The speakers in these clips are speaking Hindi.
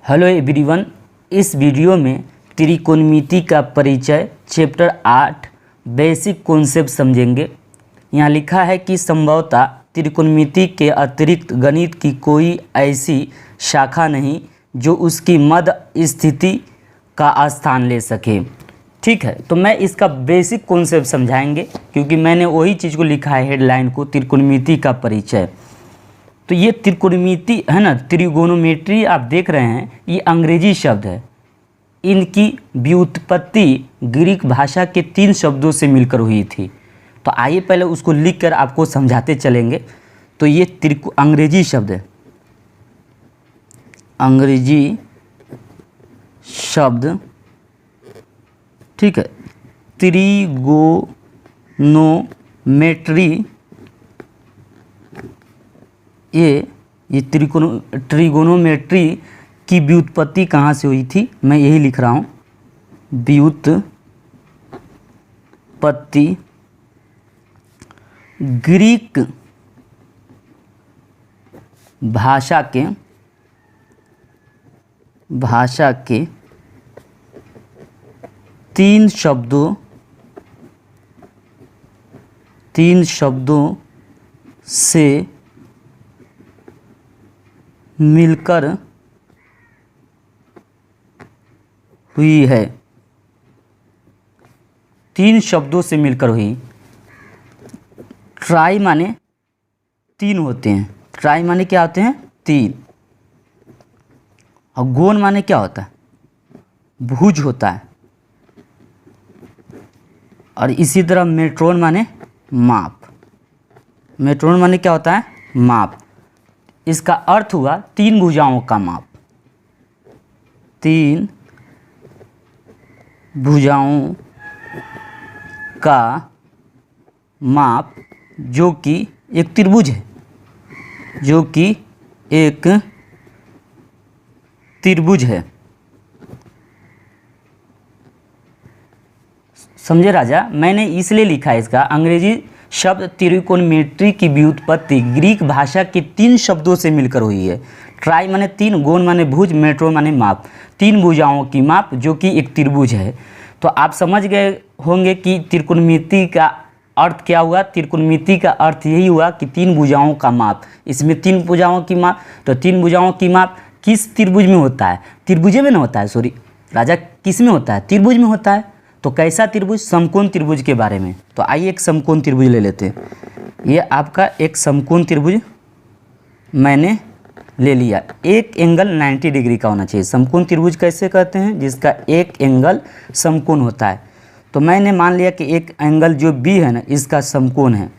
हेलो एवरीवन, इस वीडियो में त्रिकोणमिति का परिचय चैप्टर 8 बेसिक कॉन्सेप्ट समझेंगे। यहाँ लिखा है कि संभवतः त्रिकोणमिति के अतिरिक्त गणित की कोई ऐसी शाखा नहीं जो उसकी मध्य स्थिति का स्थान ले सके। ठीक है, तो मैं इसका बेसिक कॉन्सेप्ट समझाएंगे क्योंकि मैंने वही चीज़ को लिखा है हेडलाइन को, त्रिकोणमिति का परिचय। तो ये त्रिकोणमिति है ना, त्रिगोनोमेट्री आप देख रहे हैं, ये अंग्रेजी शब्द है। इनकी व्युत्पत्ति ग्रीक भाषा के 3 शब्दों से मिलकर हुई थी। तो आइए पहले उसको लिखकर आपको समझाते चलेंगे। तो ये अंग्रेजी शब्द है, अंग्रेजी शब्द, ठीक है। त्रिगोनोमेट्री, ये त्रिगोनोमेट्री की व्युत्पत्ति कहाँ से हुई थी, मैं यही लिख रहा हूँ। व्युत्पत्ति ग्रीक भाषा के 3 शब्दों से मिलकर हुई है। 3 शब्दों से मिलकर हुई। ट्राई माने 3 होते हैं। ट्राई माने क्या होते हैं? 3। और गोन माने क्या होता है? भुज होता है। और इसी तरह मेट्रोन माने माप। मेट्रोन माने क्या होता है? माप। इसका अर्थ हुआ 3 भुजाओं का माप। 3 भुजाओं का माप जो कि एक त्रिभुज है, जो कि एक त्रिभुज है। समझे राजा? मैंने इसलिए लिखा है इसका अंग्रेजी शब्द त्रिकोणमिति की व्युत्पत्ति ग्रीक भाषा के 3 शब्दों से मिलकर हुई है। ट्राई माने 3, गोन माने भुज, मेट्रो माने माप। 3 भुजाओं की माप जो कि एक त्रिभुज है। तो आप समझ गए होंगे कि त्रिकोणमिति का अर्थ क्या हुआ। त्रिकोणमिति का अर्थ यही हुआ कि 3 भुजाओं का माप। इसमें 3 भुजाओं की माप, तो 3 भुजाओं की माप किस त्रिभुज में होता है? त्रिभुज में ना होता है, सॉरी राजा, किस में होता है? त्रिभुज में होता है। तो कैसा त्रिभुज? समकोण त्रिभुज के बारे में। तो आइए एक समकोण त्रिभुज ले लेते हैं। ये आपका एक समकोण त्रिभुज मैंने ले लिया। एक एंगल 90 डिग्री का होना चाहिए। समकोण त्रिभुज कैसे कहते हैं? जिसका एक एंगल समकोण होता है। तो मैंने मान लिया कि एक एंगल जो बी है ना, इसका समकोण है।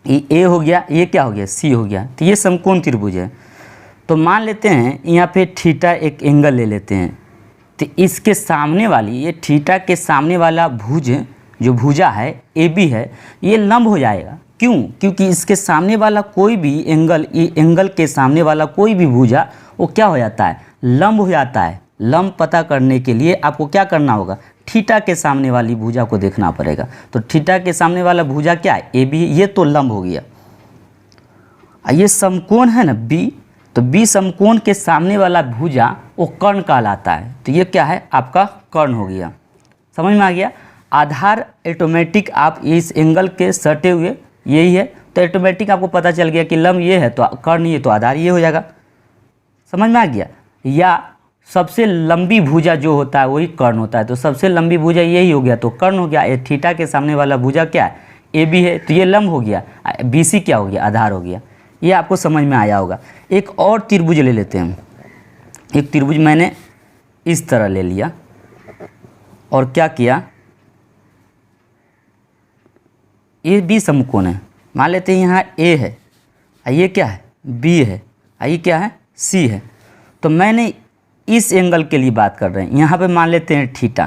ये ए हो गया, ये क्या हो गया? सी हो गया। तो ये समकोण त्रिभुज है। तो मान लेते हैं यहाँ पे थीटा एक एंगल ले लेते हैं। तो इसके सामने वाली, ये थीटा के सामने वाला भुज, जो भुजा है ए बी है, ये लंब हो जाएगा। क्यों? क्योंकि इसके सामने वाला कोई भी एंगल, ये एंगल के सामने वाला कोई भी भुजा वो क्या हो जाता है? लंब हो जाता है। लंब पता करने के लिए आपको क्या करना होगा? थीटा के सामने वाली भुजा को देखना पड़ेगा। तो थीटा के सामने वाला भुजा क्या है? A B. ये तो लंब हो गया। ये समकोण है ना बी, तो बी समकोण के सामने वाला भुजा वो कर्ण कहलाता है। तो ये क्या है? आपका कर्ण हो गया। समझ में आ गया? आधार ऑटोमेटिक आप इस एंगल के सटे हुए यही है, तो ऑटोमेटिक आपको पता चल गया कि लंब ये है तो कर्ण ये, तो आधार ये हो जाएगा। समझ में आ गया? या सबसे लंबी भुजा जो होता है वही कर्ण होता है। तो सबसे लंबी भुजा यही हो गया, तो कर्ण हो गया। ये थीटा के सामने वाला भुजा क्या है? ए बी है, तो ये लंब हो गया। बी सी क्या हो गया? आधार हो गया। ये आपको समझ में आया होगा। एक और त्रिभुज ले लेते हैं। एक त्रिभुज मैंने इस तरह ले लिया और क्या किया, ये बी समकोण है। मान लेते हैं यहाँ ए है, ये क्या है? बी है, ये क्या है? सी है। तो मैंने इस एंगल के लिए बात कर रहे हैं। यहाँ पे मान लेते हैं थीटा।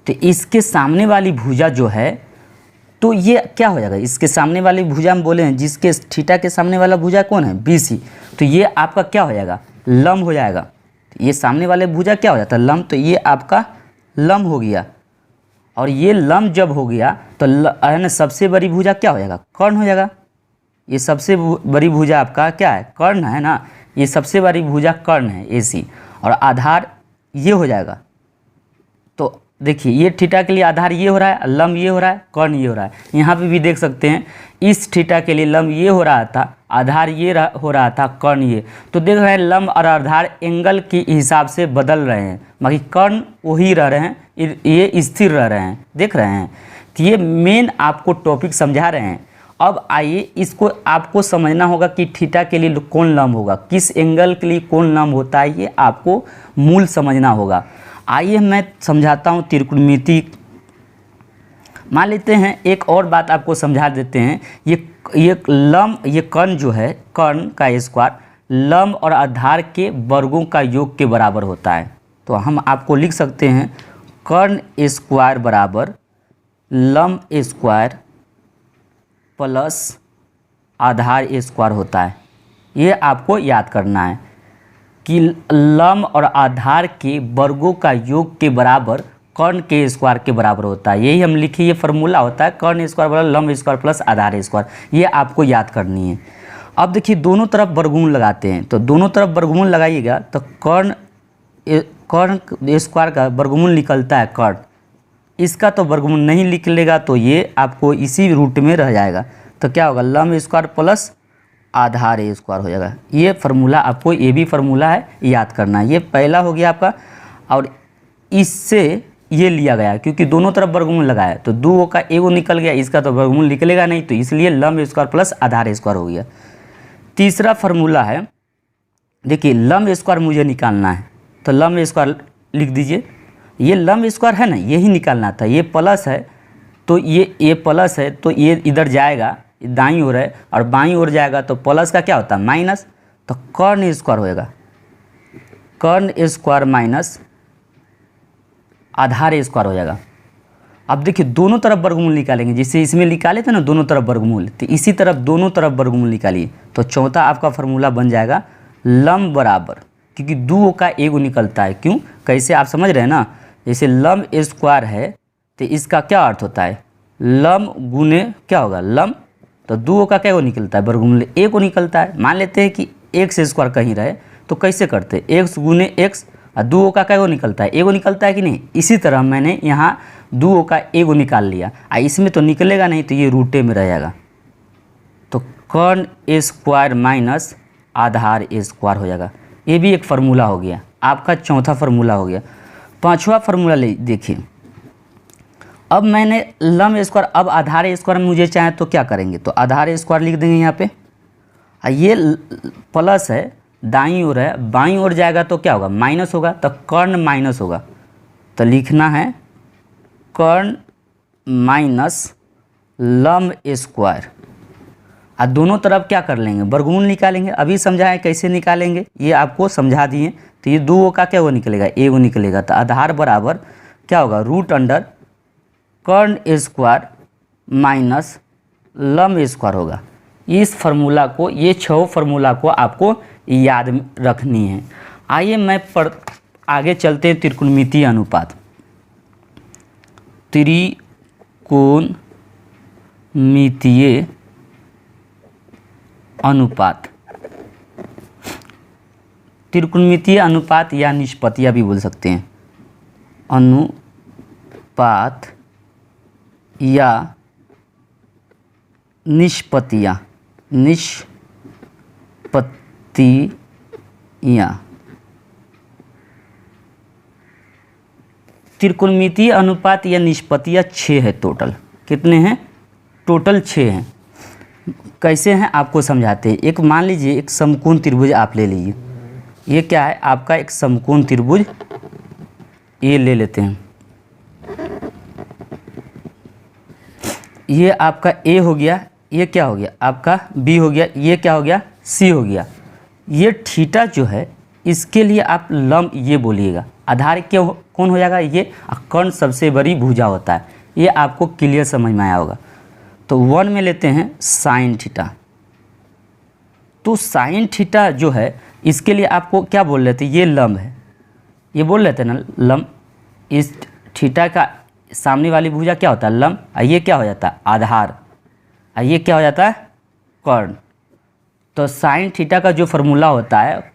तो इसके सामने वाली भुजा जो है, तो ये क्या हो जाएगा? इसके सामने वाली भुजा हम बोले हैं, जिसके थीटा के सामने वाला भुजा कौन है? B C. तो ये आपका क्या हो जाएगा? लंब हो जाएगा। ये सामने वाले भुजा क्या हो जाता है? लंब। तो ये आपका लंब हो गया। और ये लंब जब हो गया तो है ना, सबसे बड़ी भुजा क्या हो जाएगा? कर्ण हो जाएगा। ये सबसे बड़ी भुजा आपका क्या है? कर्ण है ना। ये सबसे बड़ी भुजा कर्ण है AC। और आधार ये हो जाएगा। तो देखिए ये थीटा के लिए आधार ये हो रहा है, लंब ये हो रहा है, कर्ण ये हो रहा है। यहाँ पे भी देख सकते हैं इस थीटा के लिए लंब ये हो रहा था, आधार ये हो रहा था, कर्ण ये। तो देख रहे हैं लंब और आधार एंगल के हिसाब से बदल रहे हैं, बाकी कर्ण वही रह रहे हैं, ये स्थिर रह रहे हैं। देख रहे हैं कि ये मेन आपको टॉपिक समझा रहे हैं। अब आइए इसको आपको समझना होगा कि थीटा के लिए कौन लंब होगा, किस एंगल के लिए कौन लंब होता है, ये आपको मूल समझना होगा। आइए मैं समझाता हूँ त्रिकोणमिति। मान लेते हैं एक और बात आपको समझा देते हैं। ये लंब, ये कर्ण जो है, कर्ण का स्क्वायर लंब और आधार के वर्गों का योग के बराबर होता है। तो हम आपको लिख सकते हैं कर्ण स्क्वायर बराबर लंब स्क्वायर प्लस आधार स्क्वायर होता है। ये आपको याद करना है कि लंब और आधार के वर्गों का योग के बराबर कर्ण के स्क्वायर के बराबर होता है। यही हम लिखिए, ये फार्मूला होता है कर्ण स्क्वायर बराबर लंब स्क्वायर प्लस आधार स्क्वायर। ये आपको याद करनी है। अब देखिए दोनों तरफ वर्गमूल लगाते हैं, तो दोनों तरफ वर्गमूल लगाइएगा तो कर्ण स्क्वायर का वर्गमूल निकलता है कर्ण, इसका तो वर्गमूल नहीं निकलेगा, तो ये आपको इसी रूट में रह जाएगा। तो क्या होगा, लंब स्क्वायर प्लस आधार स्क्वायर हो जाएगा। ये फार्मूला आपको, ये भी फार्मूला है, याद करना है। ये पहला हो गया आपका, और इससे ये लिया गया क्योंकि दोनों तरफ वर्गमूल लगाया, तो दो का एगो निकल गया, इसका तो वर्गमूल निकलेगा नहीं, तो इसलिए लंब स्क्वायर प्लस आधार स्क्वायर हो गया। तीसरा फार्मूला है, देखिए लंब स्क्वायर मुझे निकालना है, तो लंब स्क्वायर लिख दीजिए। ये लंब स्क्वायर है ना, यही निकालना था। ये प्लस है तो ये प्लस है, तो ये इधर जाएगा दाईं ओर है, और बाईं ओर जाएगा तो प्लस का क्या होता है, माइनस। तो कर्ण स्क्वायर होएगा, कर्ण स्क्वायर माइनस आधार स्क्वायर हो जाएगा। अब देखिए दोनों तरफ वर्गमूल निकालेंगे, जिससे इसमें निकाले थे ना दोनों तरफ वर्गमूल, तो इसी तरफ दोनों तरफ वर्गमूल निकालिए। तो चौथा आपका फार्मूला बन जाएगा लंब बराबर, क्योंकि दो का एगो निकलता है। क्यों, कैसे आप समझ रहे हैं ना, जैसे लंब स्क्वायर है तो इसका क्या अर्थ होता है, लंब गुने क्या होगा लंब, तो दो का क्या निकलता है, वर्गमूल एक को निकलता है। मान लेते हैं कि एक्स स्क्वायर कहीं रहे तो कैसे करते हैं, एक्स गुने एक्स, और दो का क्या निकलता है, एगो निकलता है कि नहीं। इसी तरह मैंने यहाँ दो का एगो निकाल लिया, इसमें तो निकलेगा नहीं, तो ये रूटे में रहेगा। तो कर्ण स्क्वायर माइनस आधार स्क्वायर हो जाएगा। ये भी एक फार्मूला हो गया, आपका चौथा फार्मूला हो गया। पांचवा फार्मूला ले देखिए, अब मैंने लंब स्क्वायर, अब आधार स्क्वायर मुझे चाहे तो क्या करेंगे, तो आधार स्क्वायर लिख देंगे यहाँ पे। ये प्लस है, दाईं ओर है, बाईं ओर जाएगा तो क्या होगा, माइनस होगा, तो कर्ण माइनस होगा। तो लिखना है कर्ण माइनस लंब स्क्वायर, और दोनों तरफ क्या कर लेंगे, वर्गमूल निकालेंगे। अभी समझाएं कैसे निकालेंगे, ये आपको समझा दिए। तो ये दो का क्या वो निकलेगा, एगो निकलेगा। तो आधार बराबर क्या होगा, रूट अंडर कर्ण स्क्वायर माइनस लंब स्क्वायर होगा। इस फार्मूला को, ये 6 फार्मूला को आपको याद रखनी है। आइए मैं आगे चलते हैं त्रिकोणमितीय अनुपात। त्रिकोणमितीय अनुपात, त्रिकोणमितीय अनुपात या निष्पत्तियाँ भी बोल सकते हैं, अनुपात या निष्पत्तियाँ, त्रिकोणमितीय अनुपात या निष्पत्तियाँ 6 है टोटल। कितने हैं, टोटल 6 हैं। कैसे हैं आपको समझाते हैं। एक मान लीजिए एक समकोण त्रिभुज आप ले लीजिए, ये क्या है आपका एक समकोण त्रिभुज, ये ले लेते हैं। ये आपका ए हो गया, ये क्या हो गया आपका बी हो गया, ये क्या हो गया सी हो गया। ये थीटा जो है इसके लिए आप लंब ये बोलिएगा, आधार क्या कौन हो जाएगा, ये कर्ण सबसे बड़ी भुजा होता है। ये आपको क्लियर समझ में आया होगा। तो 1 में लेते हैं साइन थीटा। तो साइन थीटा जो है इसके लिए आपको क्या बोल रहे थे, ये लंब है, ये बोल रहे थे ना लंब। इस थीटा का सामने वाली भुजा क्या होता है, लंब, और ये क्या हो जाता है आधार, और ये क्या हो जाता है कर्ण। तो साइन थीटा का जो फार्मूला होता है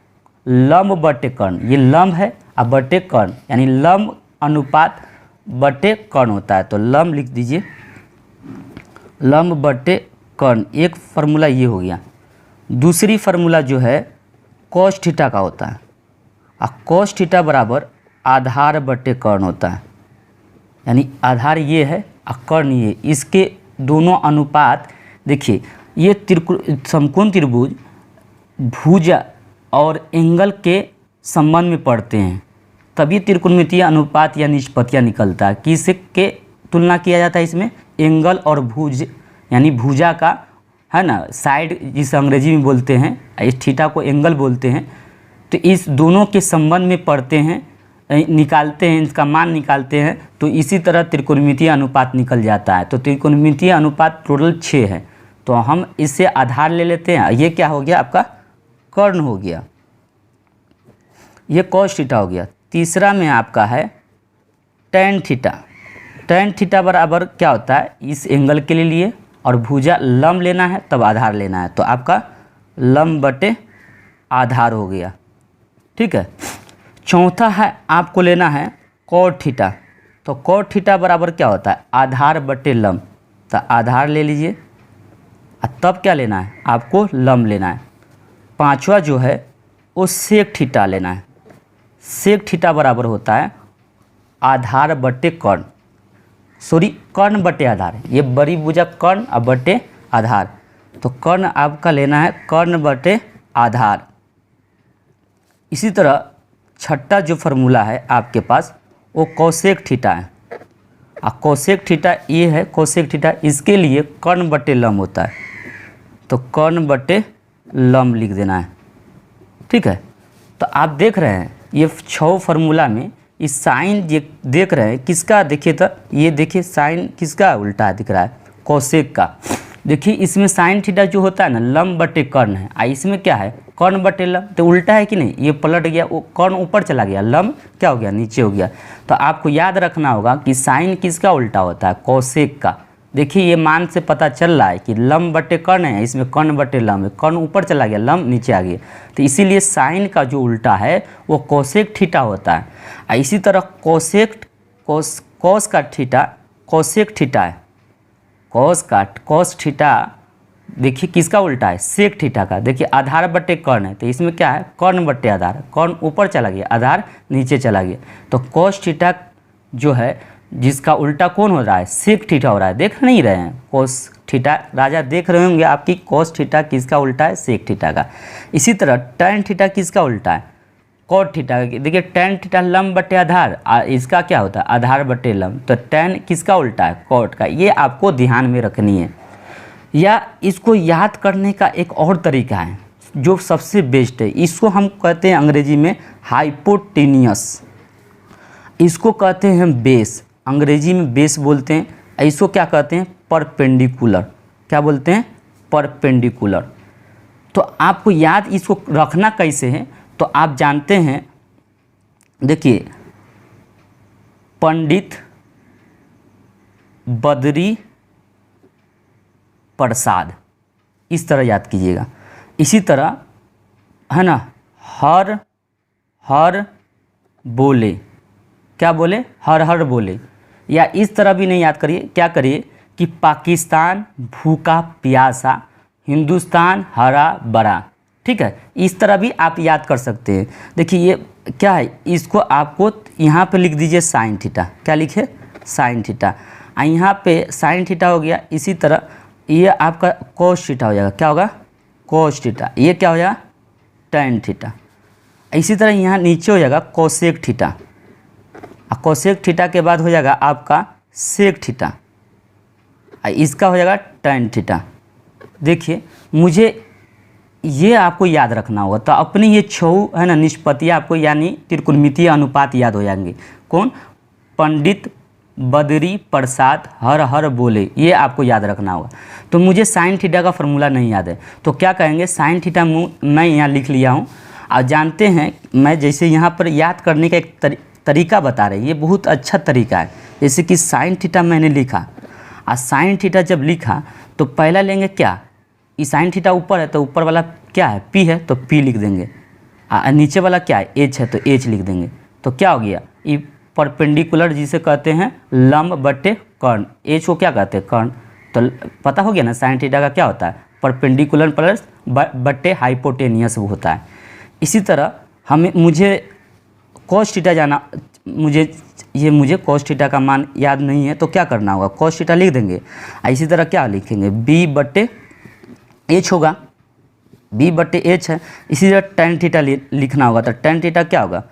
लंब बटे कर्ण, ये लंब है और बटे कर्ण, यानी लंब अनुपात बटे कर्ण होता है। तो लंब लिख दीजिए, लंब बटे कर्ण, एक फार्मूला ये हो गया। दूसरी फार्मूला जो है cos थीटा का होता है, और cos थीटा बराबर आधार बटे कर्ण होता है, यानी आधार ये है और कर्ण ये, इसके दोनों अनुपात देखिए, ये समकोण त्रिभुज भुजा और एंगल के संबंध में पढ़ते हैं, तभी त्रिकोणमितीय अनुपात या निष्पत्तियाँ निकलता है। किसके तुलना किया जाता है इसमें? एंगल और भुज, यानी भुजा का है ना, साइड जिसे अंग्रेजी में बोलते हैं, इस थीटा को एंगल बोलते हैं। तो इस दोनों के संबंध में पढ़ते हैं, निकालते हैं, इसका मान निकालते हैं, तो इसी तरह त्रिकोणमितीय अनुपात निकल जाता है। तो त्रिकोणमितीय अनुपात टोटल 6 है, तो हम इससे आधार ले लेते हैं। ये क्या हो गया आपका? कर्ण हो गया, ये cos थीटा हो गया। तीसरा में आपका है tan थीटा। tan थीटा बराबर क्या होता है? इस एंगल के लिए और भुजा लंब लेना है तब आधार लेना है, तो आपका लंब बटे आधार हो गया। ठीक है। चौथा है आपको लेना है cot थीटा। तो cot थीटा बराबर क्या होता है? आधार बटे लंब, तो आधार ले लीजिए और तब क्या लेना है? आपको लंब लेना है। पांचवा जो है वो सेक थीटा लेना है। सेक थीटा बराबर होता है आधार बटे कर्ण, सॉरी कर्ण बटे आधार, ये बड़ी भुजा कर्ण और बटे आधार, तो कर्ण आपका लेना है कर्ण बटे आधार। इसी तरह छठा जो फार्मूला है आपके पास वो कोसेक थीटा है, और कोसेक थीटा ये है, कोसेक थीटा इसके लिए कर्ण बटे लंब होता है, तो कर्ण बटे लंब लिख देना है। ठीक है। तो आप देख रहे हैं ये 6 फार्मूला में इस साइन ये देख रहे हैं किसका? देखिए तो ये देखिए साइन किसका उल्टा दिख रहा है? कोसेक का। देखिए इसमें साइन थीटा जो होता है ना लंब बटे कर्ण है, और इसमें क्या है? कर्ण बटे लंब, तो उल्टा है कि नहीं? ये पलट गया, वो कर्ण ऊपर चला गया, लंब क्या हो गया? नीचे हो गया। तो आपको याद रखना होगा कि साइन किसका उल्टा होता है? कोसेक का। देखिए ये मान से पता चल रहा है कि लंब बटे कर्ण है, इसमें कर्ण बटे लंब है, कर्ण ऊपर चला गया, लंब नीचे आ गया, तो इसीलिए साइन का जो उल्टा है वो कोसेक थीटा होता है। और इसी तरह कोस का थीटा कोसेक थीटा है। कोस थीटा देखिए किसका उल्टा है? सेक थीटा का। देखिए आधार बटे कर्ण है, तो इसमें क्या है? कर्ण बटे आधार, कर्ण ऊपर चला गया, आधार नीचे चला गया, तो कोस थीटा जो है जिसका उल्टा कौन हो रहा है? सेक थीटा हो रहा है। देख नहीं रहे हैं? कोस थीटा राजा देख रहे होंगे आपकी, कोस थीटा किसका उल्टा है? सेक थीटा का। इसी तरह tan थीटा किसका उल्टा है? cot theta. देखिए tan थीटा लंब बटे आधार, इसका क्या होता है? आधार बटे लंब, तो tan किसका उल्टा है? cot का। ये आपको ध्यान में रखनी है। या इसको याद करने का एक और तरीका है जो सबसे बेस्ट है, इसको हम कहते हैं अंग्रेजी में हाइपोटेनियस, इसको कहते हैं बेस, अंग्रेजी में बेस बोलते हैं। इसको क्या कहते हैं? परपेंडिकुलर। क्या बोलते हैं? परपेंडिकुलर। तो आपको याद इसको रखना कैसे है? तो आप जानते हैं, देखिए पंडित बद्री प्रसाद, इस तरह याद कीजिएगा। इसी तरह है ना, हर बोले, क्या बोले? हर बोले। या इस तरह भी नहीं याद करिए, क्या करिए कि पाकिस्तान भूखा प्यासा, हिंदुस्तान हरा भरा। ठीक है, इस तरह भी आप याद कर सकते हैं। देखिए ये क्या है? इसको आपको यहाँ पे लिख दीजिए साइन थीटा। क्या लिखे? Sine theta. यहाँ पे साइन थीटा हो गया। इसी तरह ये आपका कोस थीटा हो जाएगा। क्या होगा? Cos theta. ये क्या हो जाएगा? tan theta. इसी तरह यहाँ नीचे हो जाएगा कोसेक थीटा, और कोसेक थीटा के बाद हो जाएगा आपका सेक थीटा, इसका हो जाएगा tan थीटा। देखिए मुझे ये आपको याद रखना होगा, तो अपनी ये 6 है ना निष्पत्तियाँ आपको यानी त्रिकोणमितीय अनुपात याद हो जाएंगे। कौन? पंडित बद्री प्रसाद हर बोले, ये आपको याद रखना होगा। तो मुझे साइन थीटा का फार्मूला नहीं याद है, तो क्या कहेंगे? साइन थीटा मैं यहाँ लिख लिया हूँ। और जानते हैं मैं जैसे यहाँ पर याद करने का एक तरीका बता रहे हैं, ये बहुत अच्छा तरीका है। जैसे कि साइन थीटा मैंने लिखा, और साइन थीटा जब लिखा तो पहला लेंगे क्या? ये साइन थीटा ऊपर है तो ऊपर वाला क्या है? पी है, तो पी लिख देंगे। नीचे वाला क्या है, एच है, तो एच लिख देंगे। तो क्या हो गया, ये परपेंडिकुलर जिसे कहते हैं लंब बटे कर्ण, एच को क्या कहते हैं, कर्ण। तो पता हो गया ना साइन थीटा का क्या होता है, परपेंडिकुलर प्लस बटे हाइपोटेनियस वो होता है। इसी तरह मुझे कॉस थीटा जाना, मुझे कॉस थीटा का मान याद नहीं है, तो क्या करना होगा, कॉस थीटा लिख देंगे। इसी तरह क्या लिखेंगे, बी बटे एच होगा, बी बटे एच है। इसी तरह टेन थीटा लिखना होगा, तो टेन थीटा क्या होगा,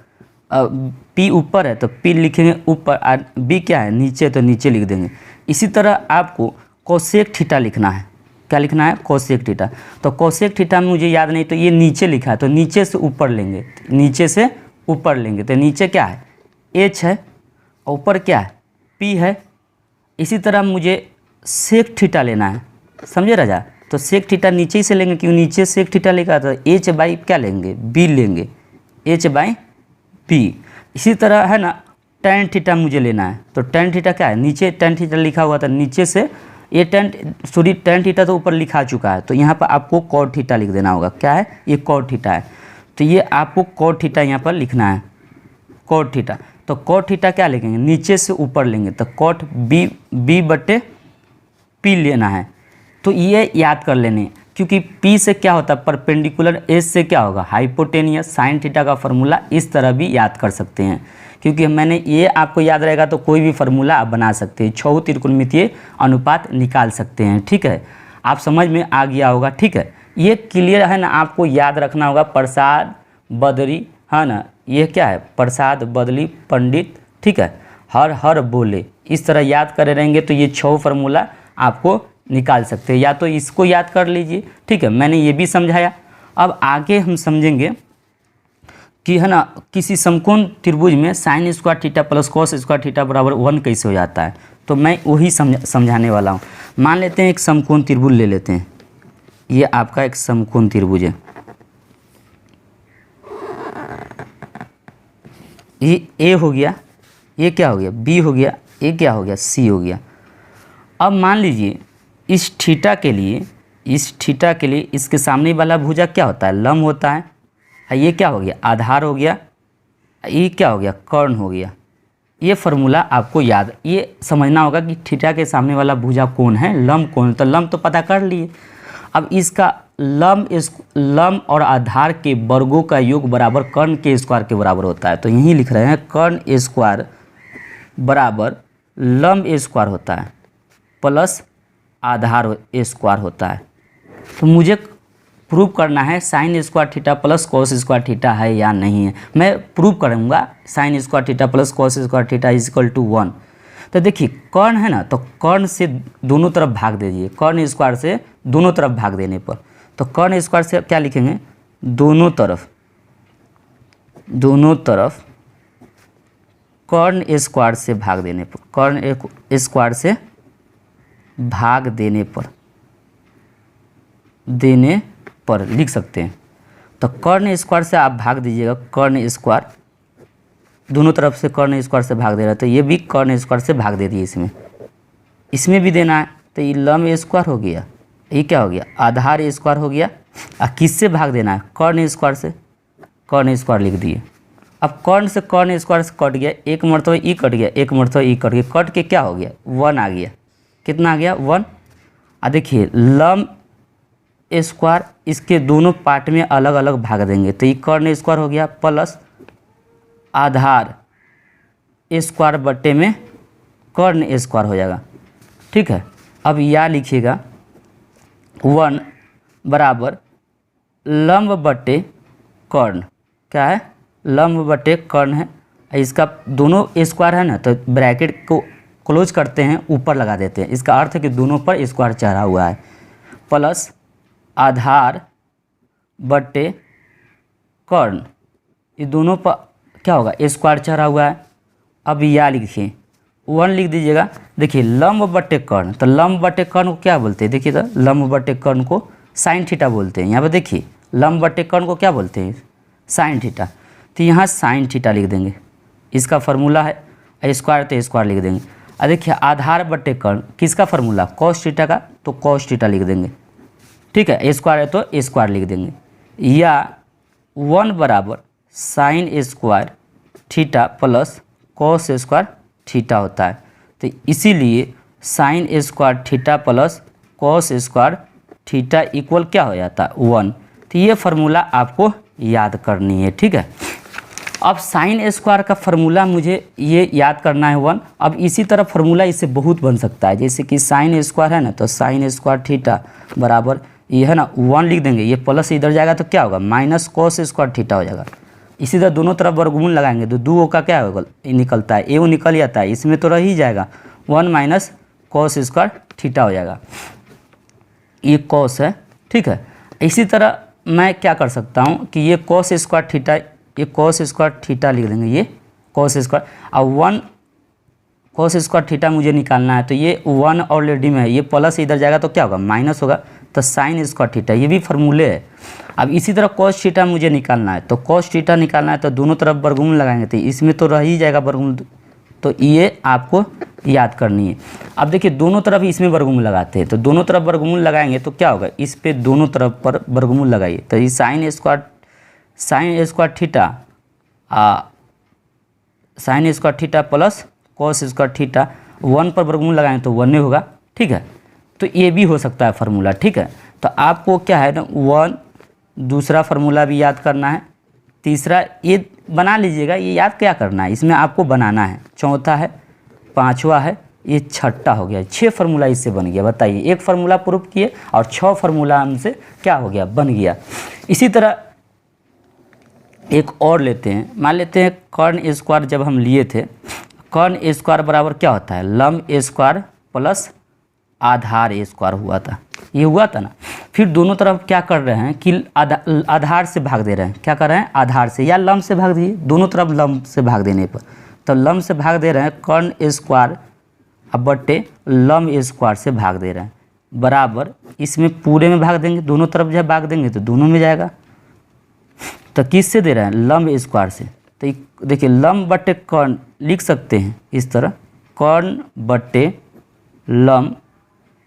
पी ऊपर है तो पी लिखेंगे ऊपर, और बी क्या है नीचे, तो नीचे लिख देंगे। इसी तरह आपको कोसेक थीटा लिखना है, क्या लिखना है, कोसेक थीटा। तो कोसेक थीटा में मुझे याद नहीं, तो ये नीचे लिखा है, तो नीचे से ऊपर लेंगे, नीचे से ऊपर लेंगे। तो नीचे क्या है, एच है, ऊपर क्या है, पी है। इसी तरह मुझे सेक थीटा लेना है, समझे राजा। तो सेक थीटा नीचे ही से लेंगे, क्यों नीचे सेक थीटा लिखा था, एच बाई क्या लेंगे, बी लेंगे, एच बाई पी। इसी तरह है ना, टेन थीटा मुझे लेना है, तो टेन थीटा क्या है, नीचे टेन थीटा लिखा हुआ था, नीचे से ये टेन थीटा तो ऊपर लिखा चुका है, तो यहाँ पर आपको कॉट थीटा लिख देना होगा। क्या है, ये कॉट थीटा है, तो ये आपको कॉट थीटा यहाँ पर लिखना है, कॉट थीटा। तो कॉट थीटा क्या लिखेंगे, नीचे से ऊपर लेंगे, तो कॉट बी बटे पी लेना है। तो ये याद कर लेने, क्योंकि P से क्या होता है परपेंडिकुलर, एस से क्या होगा हाइपोटेनियस। साइन थीटा का फार्मूला इस तरह भी याद कर सकते हैं, क्योंकि मैंने ये आपको याद रहेगा तो कोई भी फार्मूला आप बना सकते हैं, छह त्रिकोणमितीय अनुपात निकाल सकते हैं। ठीक है, आप समझ में आ गया होगा। ठीक है, ये क्लियर है ना, आपको याद रखना होगा प्रसाद बदरी, है ना, ये क्या है, प्रसाद बदली पंडित। ठीक है, हर बोले, इस तरह याद करे रहेंगे तो ये छह फार्मूला आपको निकाल सकते हैं, या तो इसको याद कर लीजिए। ठीक है, मैंने ये भी समझाया। अब आगे हम समझेंगे कि है ना, किसी समकोण त्रिभुज में sign square theta plus cos square theta बराबर 1 कैसे हो जाता है। तो मैं वही समझाने वाला हूँ। मान लेते हैं एक समकोण त्रिभुज ले लेते हैं, ये आपका एक समकोण त्रिभुज है, ये ए हो गया, ये क्या हो गया, बी हो गया, ये क्या हो गया, सी हो गया। अब मान लीजिए इस थीटा के लिए इसके सामने वाला भुजा क्या होता है, लंब होता है। ये क्या हो गया, आधार हो गया, ये क्या हो गया, कर्ण हो गया। ये फार्मूला आपको याद, ये समझना होगा कि थीटा के सामने वाला भुजा कौन है, लंब कौन। तो लंब तो पता कर लिए। अब इसका लंब और आधार के वर्गों का योग बराबर कर्ण के स्क्वायर के बराबर होता है। तो यही लिख रहे हैं, कर्ण स्क्वायर बराबर लंब स्क्वायर होता है प्लस आधार स्क्वायर होता है। तो मुझे प्रूव करना है sine square theta plus cos square theta है या नहीं है। मैं प्रूव करूँगा sine square theta plus cos square theta is equal to 1। तो देखिए कर्ण है ना, तो कर्ण से दोनों तरफ भाग दीजिए, कर्ण स्क्वायर से दोनों तरफ भाग देने पर, तो कर्ण स्क्वायर से क्या लिखेंगे, दोनों तरफ कर्ण स्क्वायर से भाग देने पर, कर्ण स्क्वायर से भाग देने पर लिख सकते हैं। तो कर्ण स्क्वायर से आप भाग दीजिएगा, कर्ण स्क्वायर दोनों तरफ से कर्ण स्क्वायर से भाग दे रहा है, तो ये भी कर्ण स्क्वायर से भाग दे दिए, इसमें भी देना है। तो ये लंब स्क्वायर हो गया, ये क्या हो गया, आधार स्क्वायर हो गया। और किससे भाग देना है, कर्ण स्क्वायर से, कर्ण स्क्वायर लिख दिए। अब कर्ण से कर्ण स्क्वायर से कट गया, एक मरतबा ई कट गया, एक मरतबा ई कट गया, कट के क्या हो गया, 1 आ गया। कितना आ गया, 1। और देखिए लंब स्क्वायर इसके दोनों पार्ट में अलग अलग भाग देंगे, तो ये कर्ण स्क्वायर हो गया प्लस आधार स्क्वायर बटे में कर्ण स्क्वायर हो जाएगा। ठीक है, अब यह लिखिएगा 1 बराबर लंब बटे कर्ण, क्या है, लंब बटे कर्ण है। इसका दोनों स्क्वायर है ना, तो ब्रैकेट को क्लोज करते हैं, ऊपर लगा देते हैं, इसका अर्थ है कि दोनों पर स्क्वायर चढ़ा हुआ है, प्लस आधार बटे कर्ण, ये दोनों पर क्या होगा, स्क्वायर चढ़ा हुआ है। अब यह लिखिए 1 लिख दीजिएगा। देखिए लंब बटे कर्ण, तो लंब बटे कर्ण को क्या बोलते हैं, देखिए तो लंब बटे कर्ण को साइन थीटा बोलते हैं। यहाँ पर देखिए लंब बटे कर्ण को क्या बोलते हैं, साइन थीटा। तो यहाँ साइन थीटा लिख देंगे, इसका फार्मूला है स्क्वायर, तो स्क्वायर लिख देंगे। और देखिए आधार बटे कर्ण किसका फार्मूला, कॉस थीटा का, तो कॉस थीटा लिख देंगे। ठीक है, स्क्वायर है तो स्क्वायर लिख देंगे। या 1 बराबर sign square theta plus cos square theta होता है। तो इसीलिए sign square theta plus cos square theta equal क्या हो जाता है 1। तो ये फार्मूला आपको याद करनी है, ठीक है। अब साइन स्क्वायर का फार्मूला मुझे ये याद करना है 1। अब इसी तरह फार्मूला इससे बहुत बन सकता है, जैसे कि साइन स्क्वायर है ना, तो साइन स्क्वायर थीटा बराबर ये है ना 1 लिख देंगे, ये प्लस इधर जाएगा तो क्या होगा माइनस कॉस स्क्वायर थीटा हो जाएगा। इसी तरह दोनों तरफ वर्गमूल लगाएंगे तो 2 का क्या होगा निकलता है, ए निकल जाता है, इसमें तो रह ही जाएगा 1 माइनस कॉस स्क्वायर थीटा हो जाएगा, ये कॉस है, ठीक है। इसी तरह मैं क्या कर सकता हूँ कि ये कॉस स्क्वायर थीटा, ये कॉस स्क्वायर थीटा लिख देंगे, ये कॉस स्क्वायर, अब 1 कॉस स्क्वायर थीटा मुझे निकालना है, तो ये 1 ऑलरेडी में है, ये प्लस इधर जाएगा तो क्या होगा माइनस होगा, तो साइन स्क्वायर थीटा, ये भी फार्मूले है। अब इसी तरह कॉस थीटा मुझे निकालना है, तो कॉस थीटा निकालना है तो दोनों तरफ वर्गमूल लगाएंगे, तो इसमें तो रह ही जाएगा वर्गमूल, तो ये आपको याद करनी है। अब देखिए दोनों तरफ इसमें वर्गमूल लगाते हैं, तो दोनों तरफ वर्गमूल लगाएंगे तो क्या होगा, इस पे दोनों तरफ पर वर्गमूल लगाइए, तो ये sign square theta sine square theta plus cos square theta 1 पर वर्गमूल लगाएंगे तो 1 होगा, ठीक है। तो ये भी हो सकता है फार्मूला, ठीक है। तो आपको क्या है ना 1 दूसरा फार्मूला भी याद करना है, तीसरा ये बना लीजिएगा, ये याद क्या करना है, इसमें आपको बनाना है, चौथा है, पांचवा है, ये छठा हो गया, 6 फार्मूला इससे बन गया। बताइए, एक फार्मूला प्रूफ किए और 6 फार्मूला हमसे क्या हो गया, बन गया। इसी तरह एक और लेते हैं, मान लेते हैं कर्ण स्क्वायर जब हम लिए थे, कर्ण स्क्वायर बराबर क्या होता है लंब स्क्वायर प्लस आधार स्क्वायर हुआ था, ये हुआ था ना। फिर दोनों तरफ क्या कर रहे हैं कि आधार से भाग दे रहे हैं, क्या कर रहे हैं आधार से या लंब से भाग दिए, दोनों तरफ लंब से भाग देने पर, तो लंब से भाग दे रहे हैं, कर्ण स्क्वायर अब बट्टे लंब स्क्वायर से भाग दे रहे हैं, बराबर इसमें पूरे में भाग देंगे, दोनों तरफ जब भाग देंगे तो दोनों में जाएगा। तो किस से दे रहे हैं लंब स्क्वायर से, तो देखिए लंब बट्टे कर्ण लिख सकते हैं इस तरह, कर्ण बट्टे लंब,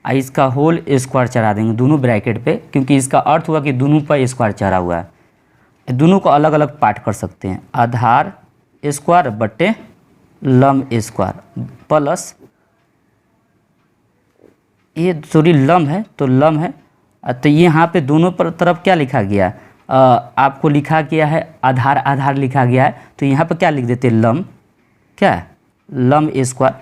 इसका होल स्क्वायर चढ़ा देंगे दोनों ब्रैकेट पे, क्योंकि इसका अर्थ हुआ कि दोनों पर स्क्वायर चढ़ा हुआ है। दोनों को अलग अलग पार्ट कर सकते हैं, आधार स्क्वायर बट्टे लंब स्क्वायर प्लस ये सॉरी लंब है तो लंब है, तो यहाँ पे दोनों पर तरफ क्या लिखा गया आपको लिखा गया है आधार लिखा गया है, तो यहाँ पर क्या लिख देते लंब, क्या है लंब स्क्वायर,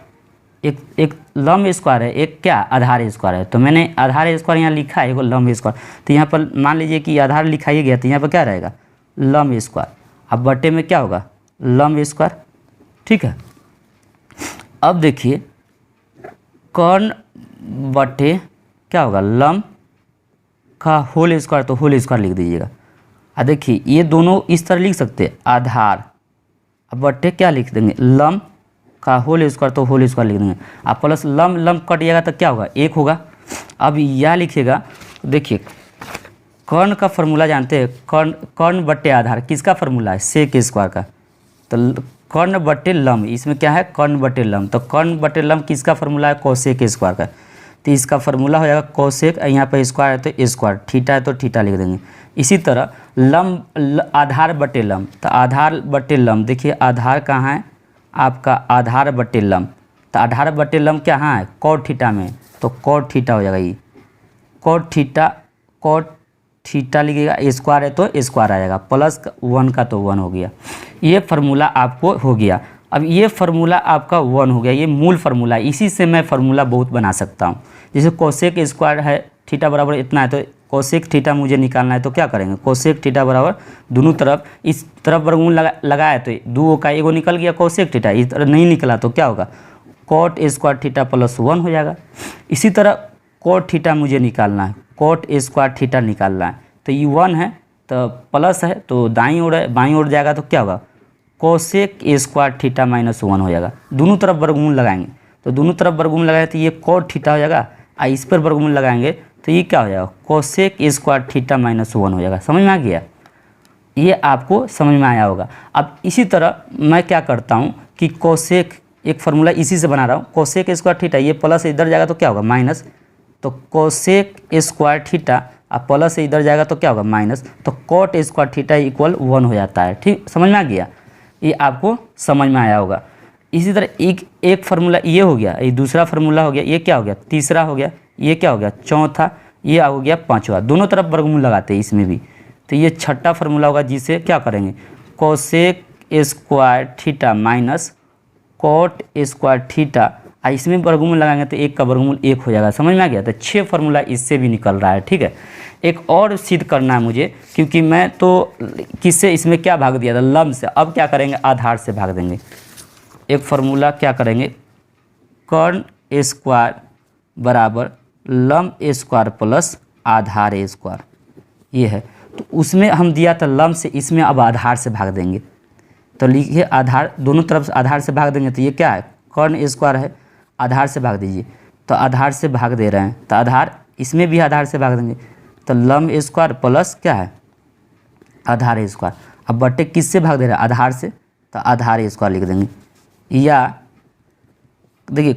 एक लंब स्क्वायर है, एक क्या आधार स्क्वायर है, तो मैंने आधार स्क्वायर यहाँ लिखा है, वो लंब स्क्वायर, तो यहाँ पर मान लीजिए कि आधार लिखा ही गया, तो यहाँ पर क्या रहेगा लंब स्क्वायर, अब बटे में क्या होगा लंब स्क्वायर, ठीक है। अब देखिए कर्ण बटे क्या होगा लंब का होल स्क्वायर, तो होल स्क्वायर लिख दीजिएगा। अब देखिए ये दोनों इस तरह लिख सकते हैं, आधार अब बटे क्या लिख देंगे लंब का होल स्क्वायर, तो होल स्क्वायर लिख देंगे, अब प्लस लंब कट जाएगा तो क्या होगा 1 होगा। अब यह लिखिएगा, देखिए कर्ण का फॉर्मूला जानते हैं, कर्ण बट्टे आधार किसका फॉर्मूला है सेक स्क्वायर का, तो कर्ण बट्टे लंब, इसमें क्या है कर्ण बट्टे लंब, तो कर्ण बट्टे लंब किसका फॉर्मूला है कोसेक स्क्वायर का, तो इसका फॉर्मूला हो जाएगा कोसेक, यहाँ पर स्क्वायर है तो स्क्वायर, थीटा है तो थीटा लिख देंगे। इसी तरह लंब आधार बटे लंब, तो आधार बटे लंब, देखिए आधार कहाँ है आपका आधार बटे लंब, तो आधार बटे लंब कहाँ है कॉट थीटा में, तो कॉट थीटा हो जाएगा, ये कॉट थीटा लिखिएगा, स्क्वायर है तो स्क्वायर आ जाएगा, प्लस 1 का तो 1 हो गया, ये फार्मूला आपको हो गया। अब ये फार्मूला आपका 1 हो गया, ये मूल फार्मूला, इसी से मैं फार्मूला बहुत बना सकता हूँ। जैसे कोसेक स्क्वायर है थीटा बराबर इतना है, तो कोसेक थीटा मुझे निकालना है, तो क्या करेंगे कोसेक थीटा बराबर दोनों तरफ इस तरफ वर्गमूल लगाया तो 2 का 1 निकल गया कोसेक थीटा, इस तरह नहीं निकला तो क्या होगा कॉट स्क्वायर थीटा प्लस 1 हो जाएगा। इसी तरह कॉट थीटा मुझे निकालना है, कॉट स्क्वायर थीटा निकालना है, तो ये 1 है तो प्लस है तो दाईं ओर है, बाईं ओर जाएगा तो क्या होगा कोसेक स्क्वायर थीटा माइनस 1 हो जाएगा। दोनों तरफ वर्गमूल लगाएंगे, तो दोनों तरफ वर्गमूल लगाए तो ये कॉट थीटा हो जाएगा, और इस पर वर्गमूल लगाएंगे तो ये क्या हो जाएगा कोसेक स्क्वायर थीटा माइनस 1 हो जाएगा। समझ में आ गया, ये आपको समझ में आया होगा। अब इसी तरह मैं क्या करता हूँ कि कोसेक एक फार्मूला इसी से बना रहा हूँ, कोसेक स्क्वायर थीटा, ये प्लस इधर जाएगा तो क्या होगा माइनस, तो कोसेक स्क्वायर थीटा अब प्लस से इधर जाएगा तो क्या होगा माइनस, तो कॉट स्क्वायर थीटा इक्वल 1 हो जाता है। ठीक, समझ में आ गया, ये आपको समझ में आया होगा। इसी तरह एक फार्मूला ये हो गया, ये दूसरा फार्मूला हो गया, ये क्या हो गया तीसरा हो गया, ये क्या हो गया चौथा, ये हो गया पांचवा, दोनों तरफ वर्गमूल लगाते हैं इसमें भी। तो ये छठा फार्मूला होगा जिसे क्या करेंगे cosec square theta minus cot square theta, इसमें वर्गमूल लगाएंगे तो एक का वर्गमूल एक हो जाएगा। समझ में आ गया। तो 6 फार्मूला इससे भी निकल रहा है। ठीक है, एक और सिद्ध करना है मुझे, क्योंकि मैं तो किससे इसमें क्या भाग दिया था लंब से, अब क्या करेंगे आधार से भाग देंगे। एक फार्मूला क्या करेंगे कर्ण स्क्वायर बराबर लंब स्क्वायर प्लस आधार स्क्वायर, ये है। तो उसमें हम दिया था लंब से, इसमें अब आधार से भाग देंगे। तो लिखिए आधार, दोनों तरफ से आधार से भाग देंगे तो ये क्या है कर्ण स्क्वायर है, आधार से भाग दीजिए। तो आधार से भाग दे रहे हैं तो आधार, इसमें भी आधार से भाग देंगे तो लंब स्क्वायर प्लस क्या है आधार स्क्वायर। अब बट्टे किससे भाग दे रहे हैं आधार से, तो आधार स्क्वायर लिख देंगे। या देखिए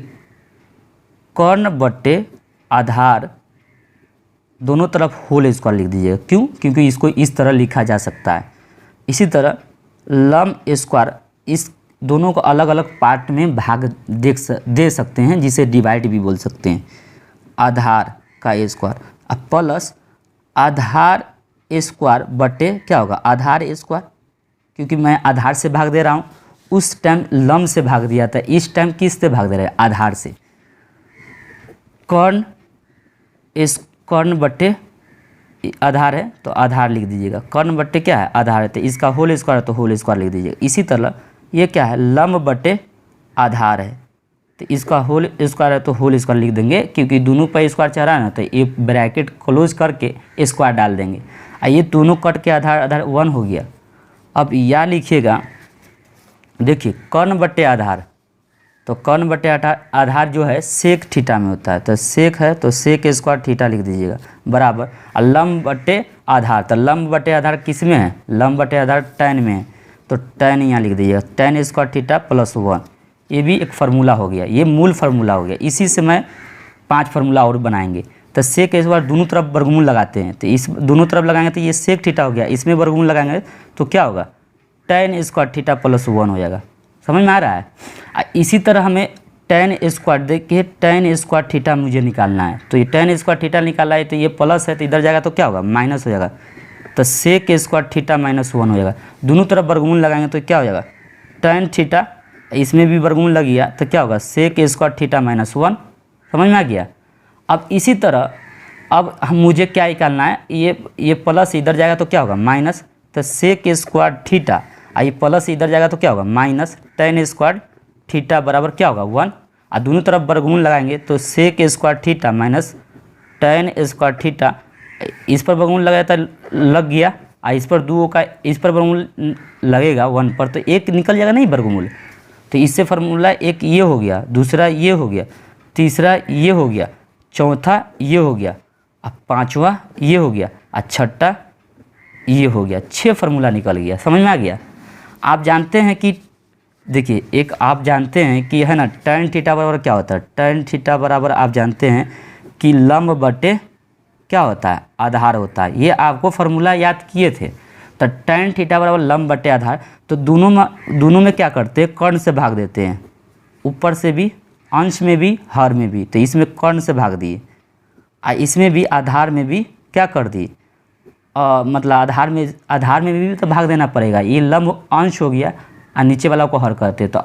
कर्ण बट्टे आधार दोनों तरफ होल स्क्वायर लिख दीजिएगा। क्यों, क्योंकि इसको इस तरह लिखा जा सकता है। इसी तरह लंब स्क्वायर, इस दोनों को अलग अलग पार्ट में भाग दे सकते हैं, जिसे डिवाइड भी बोल सकते हैं। आधार का स्क्वायर अब प्लस आधार स्क्वायर बटे क्या होगा आधार स्क्वायर, क्योंकि मैं आधार से भाग दे रहा हूँ, उस टाइम लंब से भाग दिया था, इस टाइम किस से भाग दे रहे हैं आधार से। कर्ण बट्टे आधार है तो आधार लिख दीजिएगा, कर्ण बट्टे क्या है आधार है तो इसका होल स्क्वायर है तो होल स्क्वायर लिख दीजिएगा। इसी तरह ये क्या है लंब बट्टे आधार है तो इसका होल स्क्वायर है तो होल स्क्वायर लिख देंगे, क्योंकि दोनों पर स्क्वायर चढ़ा है ना, तो ये ब्रैकेट क्लोज करके स्क्वायर डाल देंगे। ये दोनों कट के आधार आधार 1 हो गया। अब या लिखिएगा, देखिए कर्ण बट्टे आधार, तो कर्ण बट्टे आधार जो है सेक थीटा में होता है, तो सेक है तो सेक स्क्वायर थीटा लिख दीजिएगा बराबर लंब बट्टे आधार, तो लंब बट्टे आधार किस में है लंब बट्टे आधार टैन में है, तो टैन यहाँ लिख दीजिएगा टैन स्क्वायर थीटा प्लस 1। ये भी एक फार्मूला हो गया, ये मूल फार्मूला हो गया। इसी से मैं 5 फार्मूला और बनाएंगे। तो सेक स्क्वायर दोनों तरफ वर्गमूल लगाते हैं, तो इस दोनों तरफ लगाएंगे तो ये सेक थीटा हो गया, इसमें वर्गमूल लगाएंगे तो क्या होगा टैन स्क्वायर थीटा प्लस 1 हो जाएगा। समझ में आ रहा है। इसी तरह हमें टैन स्क्वायर देखिए, टैन स्क्वायर थीटा मुझे निकालना है, तो ये टैन स्क्वायर थीटा निकाला है तो ये प्लस है तो इधर जाएगा तो क्या होगा माइनस हो जाएगा, तो सेक स्क्वायर थीटा माइनस 1 हो जाएगा। दोनों तरफ वर्गमूल लगाएंगे तो क्या हो जाएगा टैन थीटा, इसमें भी वर्गमूल लग गया तो क्या होगा सेक स्क्वायर थीटा माइनस 1। समझ में आ गया। अब इसी तरह अब मुझे क्या निकालना है, ये प्लस इधर जाएगा तो क्या होगा माइनस, तो सेक स्क्वायर थीटा, ये प्लस इधर जाएगा तो क्या होगा माइनस टैन स्क्वायर थीटा बराबर क्या होगा 1। और दोनों तरफ वर्गमूल लगाएंगे तो sec square theta minus tan square theta, इस पर वर्गमूल लगाया था लग गया, इस पर 2 का इस पर वर्गमूल लगेगा 1 पर, तो एक निकल जाएगा नहीं वर्गमूल। तो इससे फार्मूला एक ये हो गया, दूसरा ये हो गया, तीसरा ये हो गया, चौथा ये हो गया, अब पाँचवा ये हो गया, और छठा ये हो गया। 6 फार्मूला निकल गया। समझ में आ गया। आप जानते हैं कि देखिए एक आप जानते हैं कि है ना टैन थीटा बराबर क्या होता है, टैन थीटा बराबर आप जानते हैं कि लंब बटे क्या होता है आधार होता है। ये आपको फार्मूला याद किए थे। तो टैन थीटा बराबर लंब बटे आधार, तो दोनों में क्या करते हैं कर्ण से भाग देते हैं, ऊपर से भी अंश में भी हर में भी, तो इसमें कर्ण से भाग दिए, इसमें भी आधार में भी क्या कर दिए मतलब आधार में भी तो भाग देना पड़ेगा। ये लंब अंश हो गया और नीचे वाला को हर कहते हैं, तो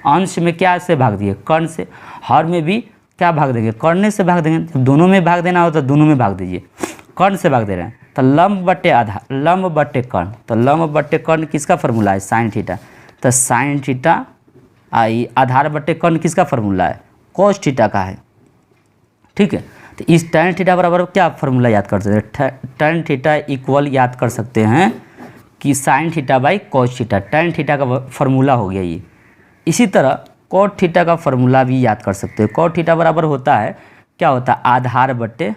अंश में क्या से भाग दिए कर्ण से, हर में भी क्या भाग देंगे कर्ण से भाग देंगे। जब दोनों में भाग देना हो तो दोनों में भाग दीजिए, कर्ण से भाग दे रहे हैं तो लंब बट्टे आधार लंब बट्टे कर्ण, तो लंब बट्टे कर्ण किसका फार्मूला है साइन थीटा, तो साइन थीटा आधार बट्टे कर्ण किसका फार्मूला है कॉस थीटा का है। ठीक है, तो इस टैन थीटा बराबर क्या फार्मूला याद कर सकते हैं, टैन थीटा इक्वल याद कर सकते हैं कि sine theta by cos theta, tan theta का फार्मूला हो गया ये। इसी तरह कॉट थीटा का फार्मूला भी याद कर सकते हैं। कॉट थीटा बराबर होता है क्या होता है आधार बट्टे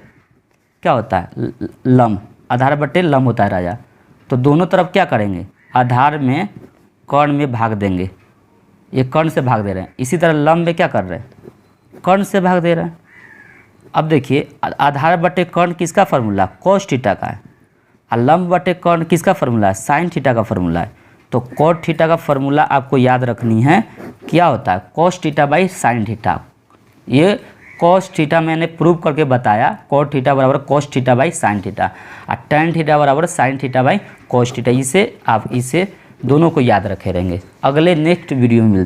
क्या होता है लंब, आधार बट्टे लंब होता है राजा। तो दोनों तरफ क्या करेंगे आधार में कर्ण में भाग देंगे, ये कर्ण से भाग दे रहे हैं। इसी तरह लंब में क्या कर रहे हैं कर्ण से भाग दे रहे हैं। अब देखिए आधार बटे कर्ण किसका फार्मूला, कॉस थीटा का है, और लंब बटे कर्ण किसका फार्मूला है, साइन थीटा का फार्मूला है। तो कॉट थीटा का फार्मूला आपको याद रखनी है, क्या होता है, cos theta by sine theta. ये कॉस थीटा मैंने प्रूव करके बताया, कॉट थीटा बराबर cos theta by sine theta, और टेन थीटा बराबर sine theta by cos theta. इसे आप इसे दोनों को याद रखे रहेंगे। अगले नेक्स्ट वीडियो में मिलते हैं।